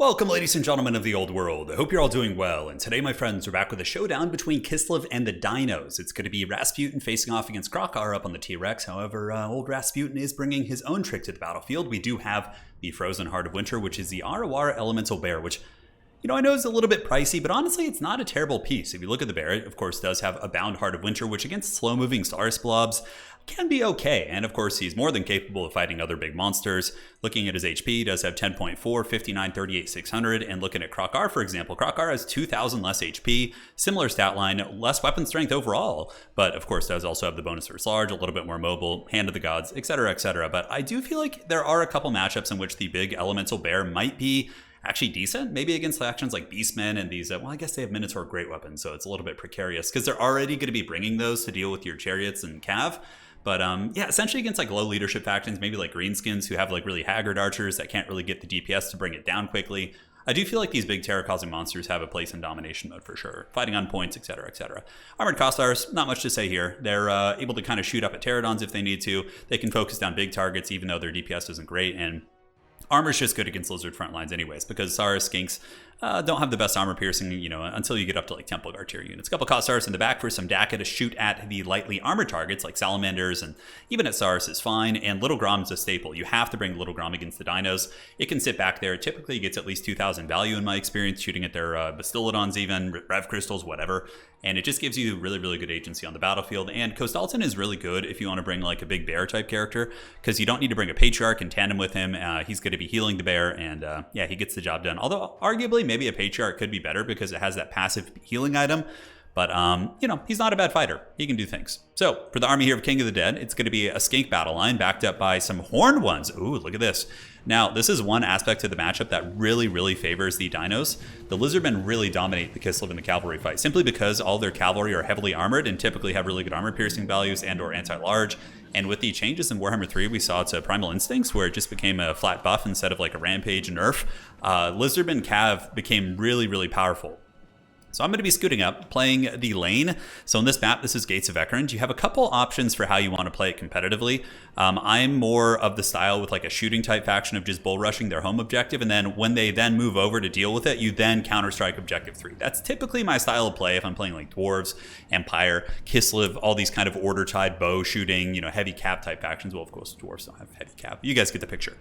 Welcome, ladies and gentlemen of the old world. I hope you're all doing well, and today, my friends, we're back with a showdown between Kislev and the Dinos. It's going to be Rasputin facing off against Krokar up on the T-Rex. However, old Rasputin is bringing his own trick to the battlefield. We do have the Frozen Heart of Winter, which is the Arawara Elemental Bear, which, you know, I know is a little bit pricey, but honestly, it's not a terrible piece. If you look at the bear, it, of course, does have a Bound Heart of Winter, which against slow-moving Saurus blobs can be okay. And of course, he's more than capable of fighting other big monsters. Looking at his HP, he does have 10.4, 59, 38, 600. And looking at Krokar, for example, Krokar has 2,000 less HP, similar stat line, less weapon strength overall, but of course does also have the bonus for large, a little bit more mobile, Hand of the Gods, etc., etc. But I do feel like there are a couple matchups in which the big elemental bear might be actually decent, maybe against factions like Beastmen and these, well, I guess they have Minotaur great weapons, so it's a little bit precarious because they're already going to be bringing those to deal with your chariots and cav. But yeah, essentially against like low leadership factions, maybe like Greenskins who have like really haggard archers that can't really get the DPS to bring it down quickly. I do feel like these big terror-causing monsters have a place in domination mode for sure. Fighting on points, etc., etc. Armored Kostars, not much to say here. They're able to kind of shoot up at Pterodons if they need to. They can focus down big targets even though their DPS isn't great, and armor's just good against lizard front lines anyways, because Saurus skinks don't have the best armor piercing, you know, until you get up to like Temple Guard tier units. A couple Kostars in the back for some Daka to shoot at the lightly armored targets like Salamanders, and even at Saurus is fine, and Little Grom's a staple. You have to bring Little Grom against the Dinos. It can sit back there. It typically gets at least 2,000 value in my experience, shooting at their Bastillodons even, Rev Crystals, whatever. And it just gives you really, really good agency on the battlefield. And KOSTALTYN is really good if you want to bring like a big bear type character, because you don't need to bring a Patriarch in tandem with him. He's going to be healing the bear, and yeah, he gets the job done. Although arguably maybe a Patriarch could be better because it has that passive healing item. But, you know, he's not a bad fighter. He can do things. So, for the army here of King of the Dead, it's going to be a skink battle line backed up by some horned ones. Ooh, look at this. Now, this is one aspect of the matchup that really, really favors the Dinos. The Lizardmen really dominate the Kislev in the cavalry fight, simply because all their cavalry are heavily armored and typically have really good armor piercing values and or anti-large. And with the changes in Warhammer 3, we saw to Primal Instincts, where it just became a flat buff instead of like a rampage nerf. Lizardmen Cav became really, really powerful. So I'm going to be scooting up, playing the lane. So in this map, this is Gates of Ekrund. You have a couple options for how you want to play it competitively. I'm more of the style with like a shooting type faction of just bull rushing their home objective. And then when they then move over to deal with it, you then counter-strike objective 3. That's typically my style of play if I'm playing like Dwarves, Empire, Kislev, all these kind of order-tied bow shooting, you know, heavy cap type factions. Well, of course, Dwarves don't have heavy cap. You guys get the picture.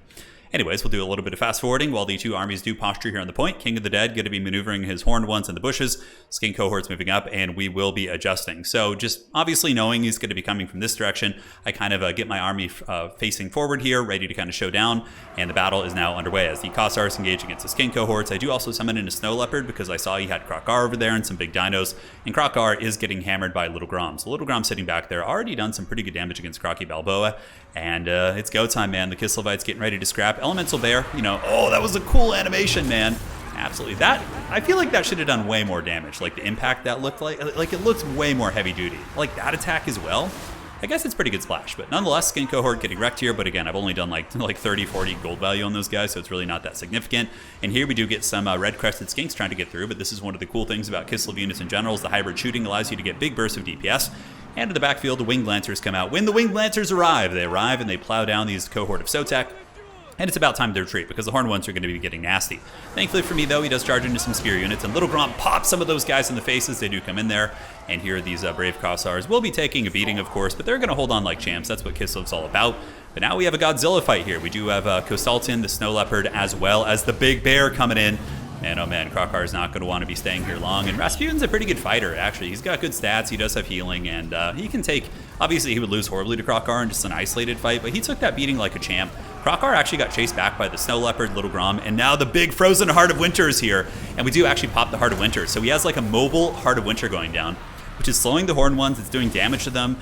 Anyways, we'll do a little bit of fast forwarding while the two armies do posture here on the point. King of the Dead going to be maneuvering his horned ones in the bushes. Skink cohorts moving up, and we will be adjusting. So just obviously knowing he's going to be coming from this direction, I kind of get my army facing forward here, ready to kind of show down. And the battle is now underway as the Kostars engage against the Skink cohorts. I do also summon in a Snow Leopard because I saw he had Krokar over there and some big dinos. And Krokar is getting hammered by Little Grom. So Little Grom sitting back there, already done some pretty good damage against Crocky Balboa. And it's go time, man. The Kislevites getting ready to scrap. Elemental Bear, you know, oh, that was a cool animation, man. Absolutely. That, I feel like that should have done way more damage. Like the impact that looked like it looks way more heavy duty. Like that attack as well. I guess it's pretty good splash, but nonetheless, Skink cohort getting wrecked here. But again, I've only done like 30, 40 gold value on those guys, so it's really not that significant. And here we do get some red-crested skinks trying to get through, but this is one of the cool things about Kislev units in general is the hybrid shooting allows you to get big bursts of DPS. And in the backfield, the Winged Lancers come out. When the Winged Lancers arrive, they arrive and they plow down these cohort of Sotek. And it's about time to retreat because the horned ones are going to be getting nasty. Thankfully for me, though, he does charge into some spear units, and Little Grom pops some of those guys in the faces. They do come in there, and here these brave Kostars will be taking a beating, of course, but they're going to hold on like champs. That's what Kislev's all about. But now we have a Godzilla fight here. We do have KOSTALTYN, the Snow Leopard, as well as the Big Bear coming in. And oh man, Krokar is not going to want to be staying here long. And Rasputin's a pretty good fighter, actually. He's got good stats, he does have healing, and he can take... Obviously, he would lose horribly to Krokar in just an isolated fight, but he took that beating like a champ. Krokar actually got chased back by the Snow Leopard, Little Grom, and now the big Frozen Heart of Winter is here. And we do actually pop the Heart of Winter. So he has like a mobile Heart of Winter going down, which is slowing the horned ones. It's doing damage to them.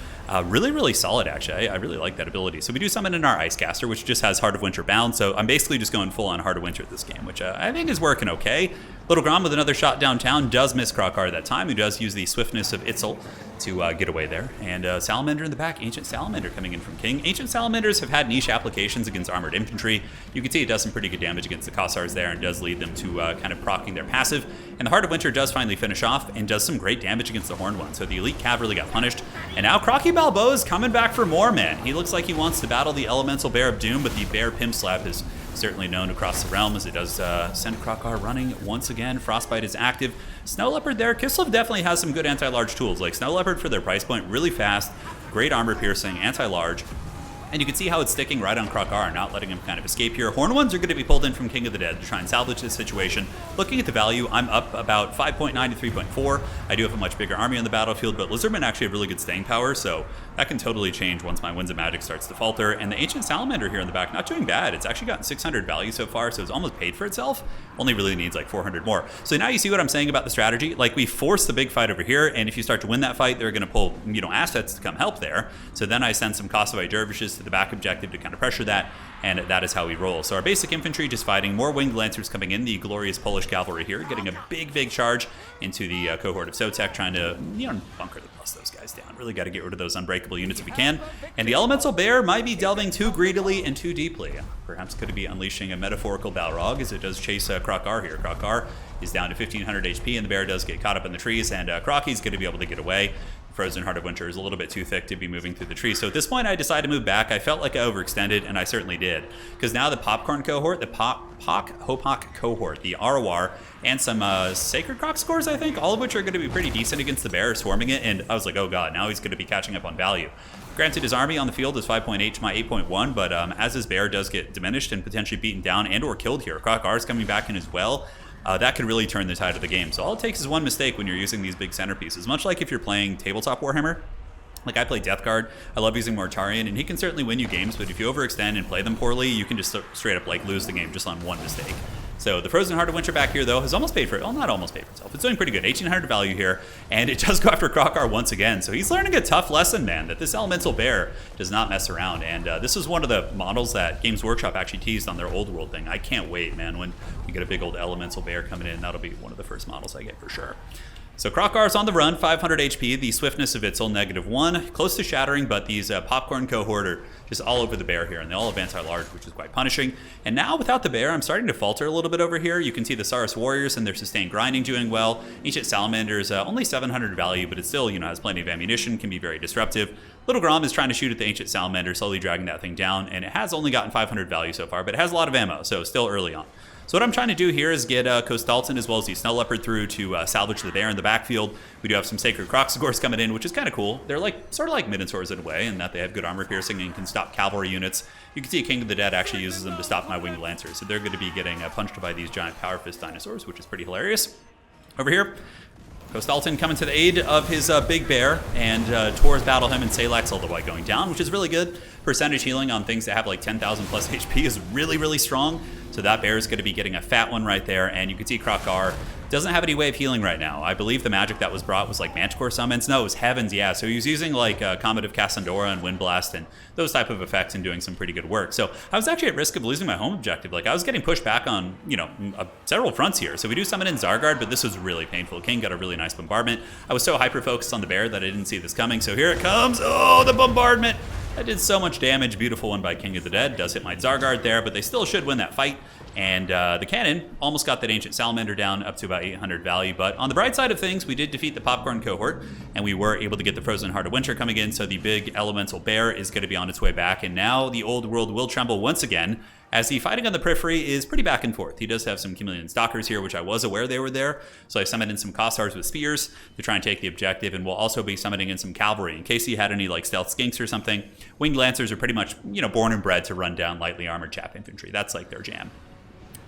Really, really solid, actually. I really like that ability. So we do summon in our Icecaster, which just has Heart of Winter bound. So I'm basically just going full on Heart of Winter this game, which I think is working okay. Little Grom with another shot downtown does miss Krokar that time, who does use the swiftness of Itzel to get away there. And Salamander in the back, Ancient Salamander coming in from King. Ancient Salamanders have had niche applications against armored infantry. You can see it does some pretty good damage against the Kostars there and does lead them to kind of proccing their passive. And the Heart of Winter does finally finish off and does some great damage against the Horned One. So the Elite Cav really got punished. And now Crocky Balboa is coming back for more, man. He looks like he wants to battle the Elemental Bear of Doom, but the Bear Pimp Slap has certainly known across the realm, as it does send Krokar running once again. Frostbite is active. Snow Leopard there. Kislev definitely has some good anti-large tools. Like Snow Leopard for their price point, really fast, great armor piercing, anti-large. And you can see how it's sticking right on Krokar, not letting him kind of escape here. Horn ones are going to be pulled in from King of the Dead to try and salvage this situation. Looking at the value, I'm up about 5.9 to 3.4. I do have a much bigger army on the battlefield, but Lizardmen actually have really good staying power, so that can totally change once my Winds of Magic starts to falter. And the Ancient Salamander here in the back, not doing bad. It's actually gotten 600 value so far, so it's almost paid for itself. Only really needs like 400 more. So now you see what I'm saying about the strategy. Like, we force the big fight over here, and if you start to win that fight, they're going to pull, you know, assets to come help there. So then I send some Kosovo dervishes to the back objective to kind of pressure that, and that is how we roll. So our basic infantry just fighting, more winged lancers coming in, the glorious Polish cavalry here, getting a big charge into the cohort of Sotek, trying to, you know, bunker those guys down. Really got to get rid of those unbreakable units if we can. And the Elemental Bear might be delving too greedily and too deeply. Perhaps could be unleashing a metaphorical Balrog as it does chase Krokar here. Krokar is down to 1500 HP, and the bear does get caught up in the trees, and Krocky's going to be able to get away. Frozen Heart of Winter is a little bit too thick to be moving through the trees. So at this point, I decided to move back. I felt like I overextended, and I certainly did. Because now the Popcorn cohort, the Hopok cohort, the ROR, and some Sacred Croc scores, I think, all of which are going to be pretty decent against the bear, swarming it. And I was like, oh god, now he's going to be catching up on value. Granted, his army on the field is 5.8 to my 8.1, but as his bear does get diminished and potentially beaten down and or killed here, Krokar is coming back in as well. That could really turn the tide of the game. So all it takes is one mistake when you're using these big centerpieces. Much like if you're playing tabletop Warhammer. Like, I play Death Guard, I love using Mortarion, and he can certainly win you games, but if you overextend and play them poorly, you can just straight up like lose the game just on one mistake. So the Frozen Heart of Winter back here, though, has almost paid for it. Well, not almost paid for itself. It's doing pretty good. 1800 value here, and it does go after Krokar once again. So he's learning a tough lesson, man, that this Elemental Bear does not mess around. And this is one of the models that Games Workshop actually teased on their Old World thing. I can't wait, man, when you get a big old Elemental Bear coming in. That'll be one of the first models I get for sure. So Krokar's on the run, 500 HP, the swiftness of Itzel, -1, close to shattering, but these Popcorn cohort are just all over the bear here, and they all have anti-large, which is quite punishing. And now, without the bear, I'm starting to falter a little bit over here. You can see the Saurus Warriors and their sustained grinding doing well. Ancient Salamanders, only 700 value, but it still, you know, has plenty of ammunition, can be very disruptive. Little Grom is trying to shoot at the Ancient Salamander, slowly dragging that thing down, and it has only gotten 500 value so far, but it has a lot of ammo, so still early on. So what I'm trying to do here is get KOSTALTYN as well as the Snow Leopard through to salvage the bear in the backfield. We do have some Sacred Croc scores coming in, which is kind of cool. They're like sort of like Minotaurs in a way, in that they have good armor piercing and can stop cavalry units. You can see King of the Dead actually uses them to stop my winged lancers, so they're going to be getting punched by these giant Power Fist dinosaurs, which is pretty hilarious. Over here, KOSTALTYN coming to the aid of his big bear, and Tor's battle him and Salax all the way going down, which is really good. Percentage healing on things that have like 10,000 plus HP is really strong. So that bear is going to be getting a fat one right there, and you can see Krokar doesn't have any way of healing right now. I believe the magic that was brought was like Manticore summons. No, it was Heavens, yeah. So he was using like Comet of Cassandora and Wind Blast and those type of effects and doing some pretty good work. So I was actually at risk of losing my home objective. Like, I was getting pushed back on, you know, several fronts here. So we do summon in Zargard, but this was really painful. King got a really nice bombardment. I was so hyper-focused on the bear that I didn't see this coming. So here it comes. Oh, the bombardment. That did so much damage. Beautiful one by King of the Dead. Does hit my Zargard there, but they still should win that fight. And the cannon almost got that Ancient Salamander down up to about 800 value. But on the bright side of things, we did defeat the Popcorn cohort, and we were able to get the Frozen Heart of Winter coming in. So the big Elemental Bear is going to be on its way back. And now the old world will tremble once again, as the fighting on the periphery is pretty back and forth. He does have some Chameleon Stalkers here, which I was aware they were there. So I summoned in some Kossars with spears to try and take the objective, and we'll also be summoning in some cavalry in case he had any like stealth skinks or something. Winged Lancers are pretty much, you know, born and bred to run down lightly armored chap infantry. That's like their jam.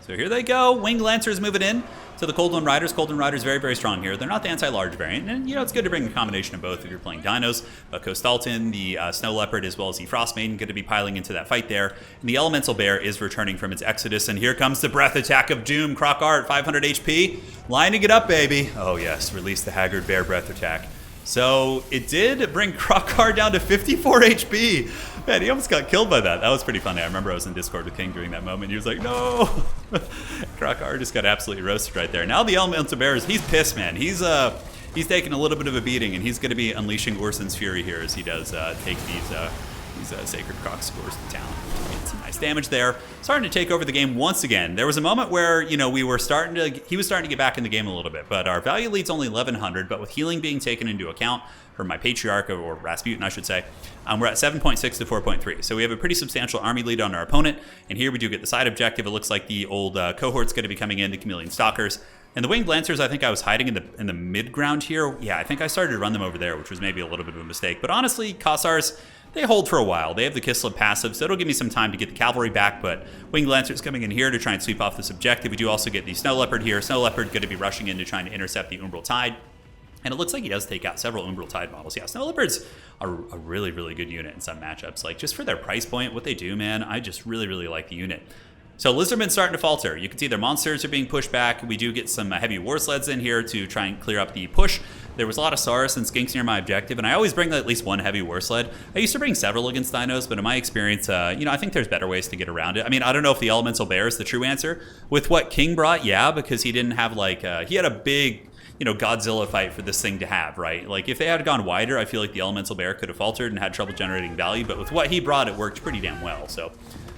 So here they go, Winged Lancers moving in to the Cold One Riders. Cold One Riders very strong here. They're not the anti-large variant, and you know, it's good to bring a combination of both if you're playing dinos. But KOSTALTYN, the Snow Leopard, as well as the Frost Maiden, going to be piling into that fight there. And the Elemental Bear is returning from its exodus, and here comes the Breath Attack of Doom. Krokar at 500 HP, lining it up, baby. Oh yes, release the Haggard Bear Breath Attack. So it did bring Krokar down to 54 HP. Man, he almost got killed by that. That was pretty funny. I remember I was in Discord with King during that moment. He was like, no. Krokar just got absolutely roasted right there. Now the Elemental Bear, he's pissed, man. He's taking a little bit of a beating, and he's going to be unleashing Ursun's Fury here as he does take these Sacred Croc scores to town. Getting some nice damage there. Starting to take over the game once again. There was a moment where, you know, he was starting to get back in the game a little bit, but our value lead's only 1100, but with healing being taken into account, or my Patriarch, or Rasputin, I should say. We're at 7.6 to 4.3. So we have a pretty substantial army lead on our opponent. And here we do get the side objective. It looks like the old cohort's going to be coming in, the Chameleon Stalkers. And the Winged Lancers, I think I was hiding in the mid-ground here. Yeah, I think I started to run them over there, which was maybe a little bit of a mistake. But honestly, Kossars, they hold for a while. They have the Kislev passive, so it'll give me some time to get the cavalry back, but Winged Lancers coming in here to try and sweep off this objective. We do also get the Snow Leopard here. Snow Leopard going to be rushing in to try and intercept the Umbral Tide. And it looks like he does take out several Umbral Tide models. Yeah, Snow Leopards are a really, really good unit in some matchups. Like, just for their price point, what they do, man, I just really, really like the unit. So Lizardmen's starting to falter. You can see their monsters are being pushed back. We do get some heavy war sleds in here to try and clear up the push. There was a lot of Saurus and Skinks near my objective, and I always bring at least one heavy war sled. I used to bring several against dinos, but in my experience, I think there's better ways to get around it. I mean, I don't know if the Elemental Bear is the true answer. With what King brought, yeah, because he didn't have he had a big Godzilla fight for this thing to have, right? Like, if they had gone wider, I feel like the Elemental Bear could have faltered and had trouble generating value, but with what he brought, it worked pretty damn well. So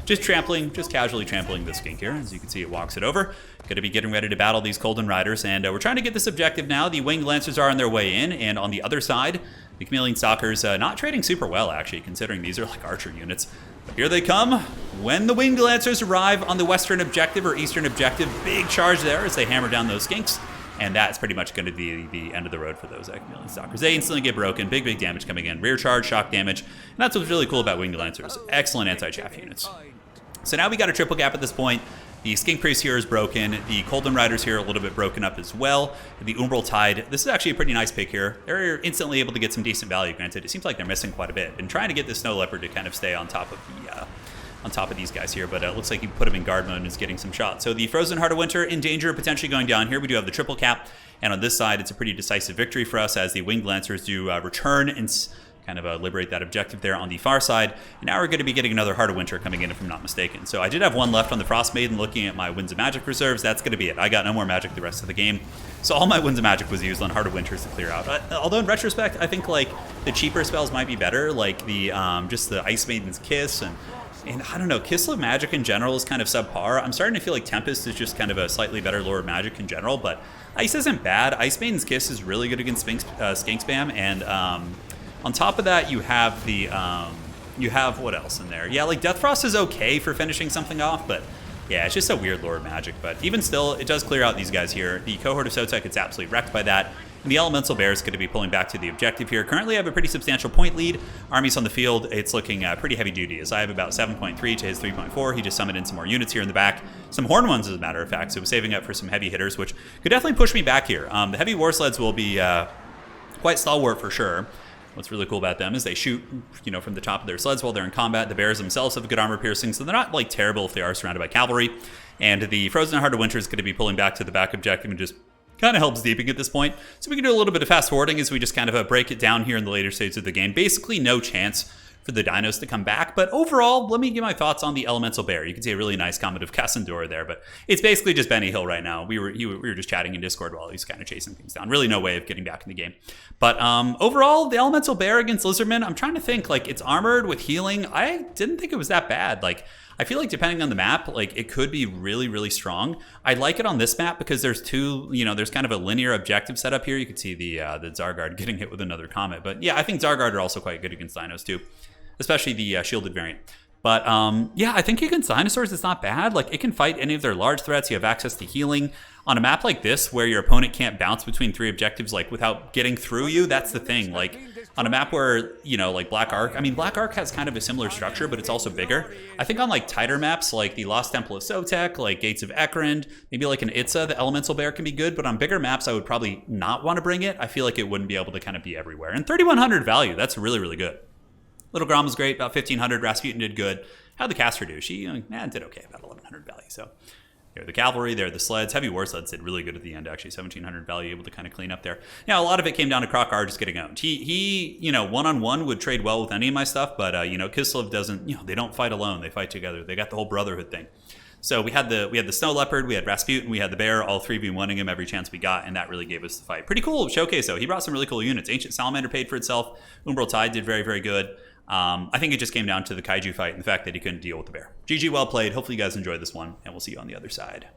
just casually trampling this skink here. As you can see, it walks it over. Going to be getting ready to battle these Colden Riders, and we're trying to get this objective now. The Winged Lancers are on their way in, and on the other side, the Chameleon Stalkers not trading super well, actually, considering these are like archer units. But here they come. When the Winged Lancers arrive on the western objective or eastern objective, big charge there as they hammer down those skinks. And that's pretty much going to be the end of the road for those Chameleon Stalkers. They instantly get broken. Big damage coming in. Rear charge, shock damage. And that's what's really cool about Winged Lancers. Excellent anti-chaff units. So now we got a triple gap at this point. The Skink Priest here is broken. The Colden Riders here are a little bit broken up as well. The Umbral Tide, this is actually a pretty nice pick here. They're instantly able to get some decent value. Granted, it seems like they're missing quite a bit. Been trying to get the Snow Leopard to kind of stay on top of these guys here, but it looks like he put him in guard mode and is getting some shots. So the Frozen Heart of Winter in danger of potentially going down here. We do have the triple cap, and on this side, it's a pretty decisive victory for us as the Winged Lancers do return and kind of liberate that objective there on the far side. And now we're going to be getting another Heart of Winter coming in, if I'm not mistaken. So I did have one left on the Frost Maiden. Looking at my Winds of Magic reserves, that's going to be it. I got no more magic the rest of the game. So all my Winds of Magic was used on Heart of Winters to clear out. Although in retrospect, I think like the cheaper spells might be better, like the just the Ice Maiden's Kiss and I don't know, Kislev magic in general is kind of subpar. I'm starting to feel like Tempest is just kind of a slightly better Lord magic in general, but Ice isn't bad. Ice Maiden's Kiss is really good against skink spam, and on top of that, you have the you have what else in there? Yeah, like Deathfrost is okay for finishing something off, but yeah, it's just a weird Lord magic. But even still, it does clear out these guys here. The Cohort of Sotek gets absolutely wrecked by that. And the Elemental Bear is going to be pulling back to the objective here. Currently, I have a pretty substantial point lead. Armies on the field, it's looking pretty heavy duty, as I have about 7.3 to his 3.4. He just summoned in some more units here in the back. Some Horn ones, as a matter of fact, so saving up for some heavy hitters, which could definitely push me back here. The heavy war sleds will be quite stalwart for sure. What's really cool about them is they shoot, from the top of their sleds while they're in combat. The bears themselves have good armor piercing, so they're not like terrible if they are surrounded by cavalry. And the Frozen Heart of Winter is going to be pulling back to the back objective and just kind of helps deeping at this point. So we can do a little bit of fast forwarding as we just kind of break it down here in the later stages of the game. Basically no chance for the dinos to come back, but overall, let me give my thoughts on the Elemental Bear. You can see a really nice comment of Cassandora there, but it's basically just Benny Hill right now. We were just chatting in Discord while he's kind of chasing things down. Really no way of getting back in the game. But overall, the Elemental Bear against Lizardmen, I'm trying to think, like, it's armored with healing. I didn't think it was that bad. Like, I feel like depending on the map, like, it could be really, really strong. I like it on this map because there's there's kind of a linear objective set up here. You can see the Zargard getting hit with another comet. But yeah, I think Zargard are also quite good against dinos too, especially the shielded variant. But yeah, I think against dinosaurs, it's not bad. Like, it can fight any of their large threats. You have access to healing. On a map like this, where your opponent can't bounce between three objectives, like, without getting through you, that's the thing. Like, on a map where, like Black Ark, I mean, Black Ark has kind of a similar structure, but it's also bigger. I think on, like, tighter maps, like the Lost Temple of Sotek, like Gates of Ekrend, maybe like an Itza, the Elemental Bear can be good, but on bigger maps, I would probably not want to bring it. I feel like it wouldn't be able to kind of be everywhere. And 3,100 value, that's really, really good. Little Grom was great, about 1,500. Rasputin did good. How'd the caster do? She did okay, about 1,100 value. So there, the cavalry, there, the sleds. Heavy war sleds did really good at the end, actually. 1,700 value, able to kind of clean up there. Now, a lot of it came down to Krokar just getting owned. He one-on-one would trade well with any of my stuff, but, Kislev doesn't, they don't fight alone. They fight together. They got the whole brotherhood thing. So we had the Snow Leopard, we had Rasputin, we had the Bear, all 3v1ing him every chance we got, and that really gave us the fight. Pretty cool showcase, though. He brought some really cool units. Ancient Salamander paid for itself. Umbral Tide did very, very good. I think it just came down to the Kaiju fight and the fact that he couldn't deal with the Bear. GG, well played. Hopefully you guys enjoyed this one, and we'll see you on the other side.